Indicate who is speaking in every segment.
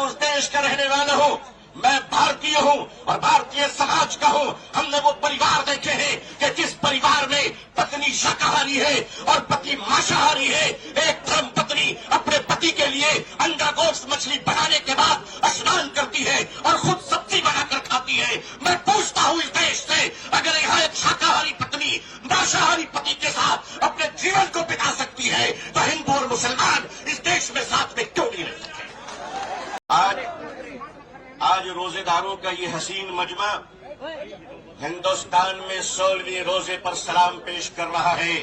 Speaker 1: اس دیش کا رہنے والا ہوں، میں بھارتیہ ہوں اور بھارتیہ سماج کا ہوں۔ ہم نے وہ پریوار دیکھے ہیں کہ جس پریوار میں پتنی شاکاہاری ہے اور پتی مانساہاری ہے، ایک دھرم پتنی اپنے پتی کے لیے انڈا گوشت مچھلی بنانے کے بعد اسنان کرتی ہے اور خود سبزی بنا کر کھاتی ہے۔ میں پوچھتا ہوں اس دیش سے، اگر یہاں ایک شاکاہاری پتنی مانساہاری پتی کے ساتھ اپنے جیون کو بتا سکتی ہے تو ہندو اور مسلمان اس دیش میں ساتھ میں کیوں نہیں رہ سکتے؟ آج روزے داروں کا یہ حسین مجمع ہندوستان میں 16ویں روزے پر سلام پیش کر رہا ہے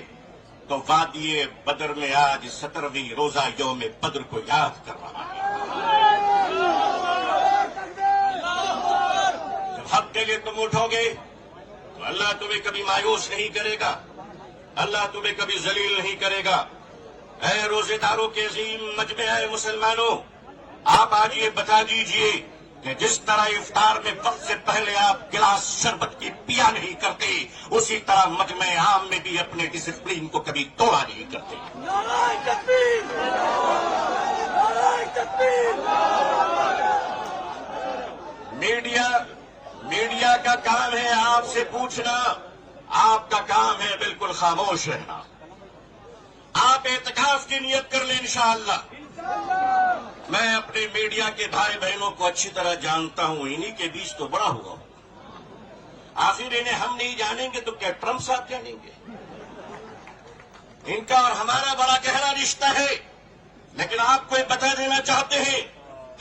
Speaker 1: تو وادی بدر میں آج 17ویں روزہ یوم بدر کو یاد کر رہا ہے۔ جب حق کے لیے تم اٹھو گے تو اللہ تمہیں کبھی مایوس نہیں کرے گا، اللہ تمہیں کبھی ذلیل نہیں کرے گا۔ اے روزے داروں کے عظیم مجمع، اے مسلمانوں، آپ آج یہ بتا دیجئے کہ جس طرح افطار میں وقت سے پہلے آپ گلاس شربت کی پیا نہیں کرتے، اسی طرح مجمع عام میں بھی اپنے ڈسپلین کو کبھی توڑا نہیں کرتے۔
Speaker 2: نعرہ تکبیر! نعرہ تکبیر!
Speaker 1: میڈیا کا کام ہے آپ سے پوچھنا، آپ کا کام ہے بالکل خاموش رہنا۔ آپ اعتکاف کی نیت کر لیں انشاءاللہ۔ میں اپنے میڈیا کے بھائی بہنوں کو اچھی طرح جانتا ہوں، انہی کے بیچ تو بڑا ہوا ہوں۔ آخر انہیں ہم نہیں جانیں گے تو کیا ٹرمپ صاحب جانیں گے؟ ان کا اور ہمارا بڑا گہرا رشتہ ہے، لیکن آپ کو یہ بتا دینا چاہتے ہیں،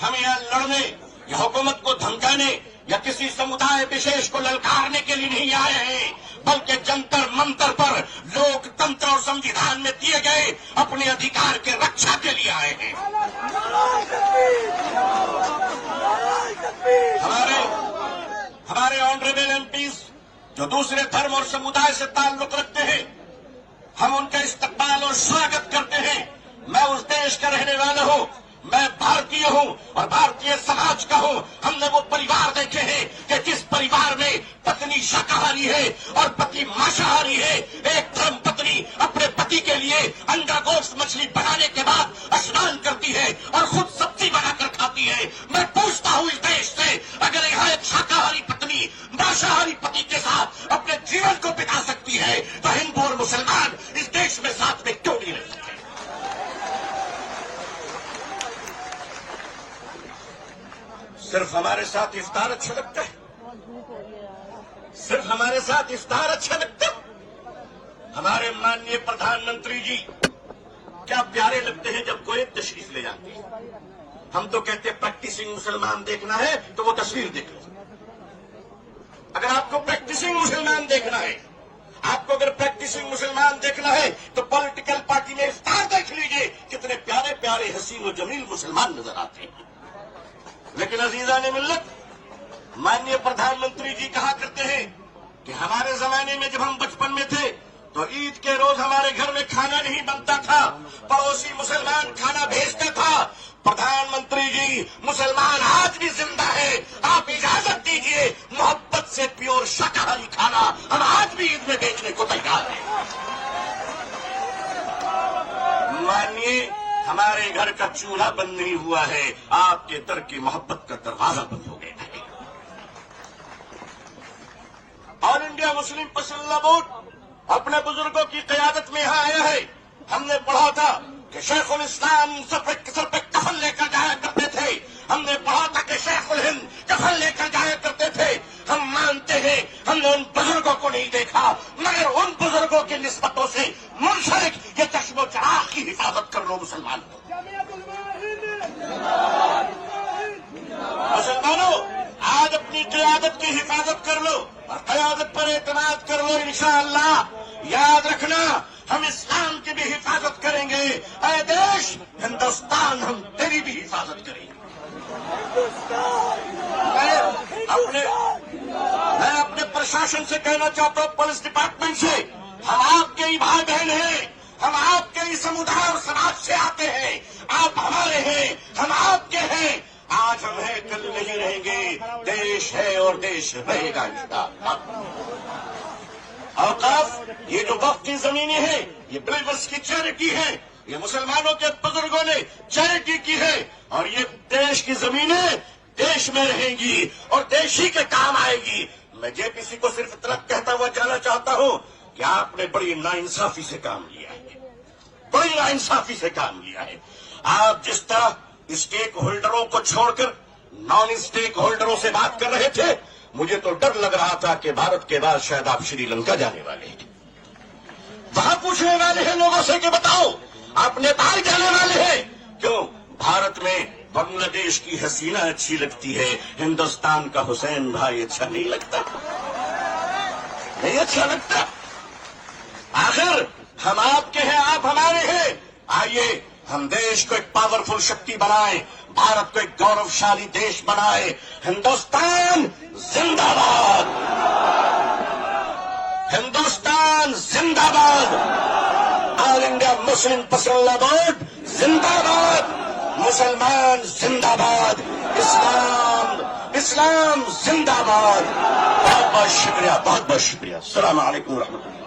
Speaker 1: ہم یہاں لڑنے یا حکومت کو دھمکانے یا کسی سمودائے وشیش کو للکارنے کے لیے نہیں آئے ہیں، بلکہ جنتر منتر پر لوک تنتر اور سمویدھان میں دیے گئے اپنے ادھیکار کے رکشا کے لیے آئے ہیں۔
Speaker 2: نعرہ تکبیر! نعرہ تکبیر!
Speaker 1: ہمارے آنریبل ایم پیز جو دوسرے دھرم اور سمودائے سے تعلق رکھتے ہیں، ہم ان کا استقبال اور سواگت کرتے ہیں۔ میں اس دیش کا رہنے والا ہوں، میں بھارتیہ ہوں اور بھارتیہ سماج کا ہوں۔ ہم نے وہ پریوار دیکھے ہیں کہ جس پریوار میں پتنی شاکاہاری ہے اور پتی مانساہاری ہے، ایک دھرم پتنی اپنے پتی کے لیے انڈا گوشت مچھلی بنانے کے بعد اسنان کرتی ہے اور خود سبزی بنا کر کھاتی ہے۔ میں پوچھتا ہوں اس دیش سے، اگر یہاں ایک شاکاہاری پتنی مانساہاری پتی کے ساتھ اپنے جیون کو بتا سکتی ہے تو ہندو اور مسلمان اس دیش میں ساتھ میں کیوں نہیں رہ سکتے؟ صرف ہمارے ساتھ افطار اچھا لگتا ہے، صرف ہمارے ساتھ افطار اچھا لگتا ہے۔ ہمارے ماننیے پردھان منتری جی کیا پیارے لگتے ہیں جب کوئی تشریف لے جاتے ہیں۔ ہم تو کہتے ہیں پریکٹسنگ مسلمان دیکھنا ہے تو وہ تصویر دیکھ لو۔ اگر آپ کو پریکٹسنگ مسلمان دیکھنا ہے، آپ کو اگر پریکٹسنگ مسلمان دیکھنا ہے تو پولیٹیکل پارٹی میں افطار دیکھ لیجئے، کتنے پیارے پیارے حسین و جمیل مسلمان نظر آتے ہیں۔ لیکن عزیزان ملت، ماننیے پردھان منتری جی کہا کرتے ہیں کہ ہمارے زمانے میں جب ہم بچپن میں تھے تو عید کے روز ہمارے گھر میں کھانا نہیں بنتا تھا، پڑوسی مسلمان کھانا بھیجتا تھا۔ پردھان منتری جی، مسلمان آج بھی زندہ ہے، آپ اجازت دیجئے محبت سے پیور شاکاہاری کھانا ہم آج بھی عید میں بیچنے کو تیار ہیں۔ مانیے، ہمارے گھر کا چولہا بند نہیں ہوا ہے، آپ کے در کی محبت کا دروازہ بند ہو گیا ہے۔ آل انڈیا مسلم پسندہ بورڈ اپنے بزرگوں کی قیادت میں یہاں آیا ہے۔ ہم نے پڑھا تھا کہ شیخ الاسلام سر پہ کفن لے کر جایا کرتے تھے، ہم نے پڑھا تھا کہ شیخ الہند کفن لے کر جایا کرتے تھے۔ ہم مانتے ہیں ہم نے ان بزرگوں کو نہیں دیکھا، مگر ان بزرگوں کی نسبتوں سے منسلک یہ چشم و چراغ کی حفاظت کر لو مسلمان۔ مسلمانوں، آج اپنی قیادت کی حفاظت کر لو اور قیادت پر اعتماد کر لو انشاءاللہ۔ یاد رکھنا، ہم اسلام کی بھی حفاظت کریں گے۔ اے دیش ہندوستان، ہم تیری بھی حفاظت کریں گے۔ میں اپنے پرشاسن سے کہنا چاہتا ہوں، پولیس ڈپارٹمنٹ سے، ہم آپ کے ہی بھائی بہن ہیں، ہم آپ کے ہی سمودائے اور سماج سے آتے ہیں، آپ ہمارے ہیں، ہم آپ کے ہیں۔ آج ہم ہیں، کل نہیں رہیں گے، دیش ہے اور دیش رہے گا انشاءاللہ۔ اوقاف، یہ جو وقف کی زمینیں ہیں، یہ بلیورس کی چیریٹی ہے، یہ مسلمانوں کے بزرگوں نے چیریٹی کی ہے اور یہ دیش کی زمینیں دیش میں رہیں گی اور دیش ہی کے کام آئے گی. میں جے پی سی کو صرف اتنا کہتا ہوا جانا چاہتا ہوں کہ آپ نے بڑی ناانصافی سے کام لیا ہے, بڑی ناانصافی سے کام لیا ہے. آپ جس طرح اسٹیک ہولڈروں کو چھوڑ کر نان اسٹیک ہولڈروں سے بات کر رہے تھے, مجھے تو ڈر لگ رہا تھا کہ بھارت کے بعد شاید آپ شری لنکا جانے والے ہیں. وہاں پوچھنے والے ہیں لوگوں سے کہ بتاؤ آپ نیپال جانے والے ہیں کیوں؟ بھارت میں بنگلہ دیش کی حسینہ اچھی لگتی ہے, ہندوستان کا حسین بھائی اچھا نہیں لگتا, نہیں اچھا لگتا. آخر ہم آپ کے ہیں, آپ ہمارے ہیں. آئیے ہم دیش کو ایک پاورفل شکتی بنائیں, بھارت کو ایک گوروشالی دیش بنائے. ہندوستان زندہ باد, ہندوستان زندہ باد, آل انڈیا مسلم پرسنل بورڈ زندہ باد, مسلمان زندہ باد, اسلام زندہ باد. بہت بہت شکریہ, بہت بہت شکریہ. السلام علیکم ورحمۃ اللہ.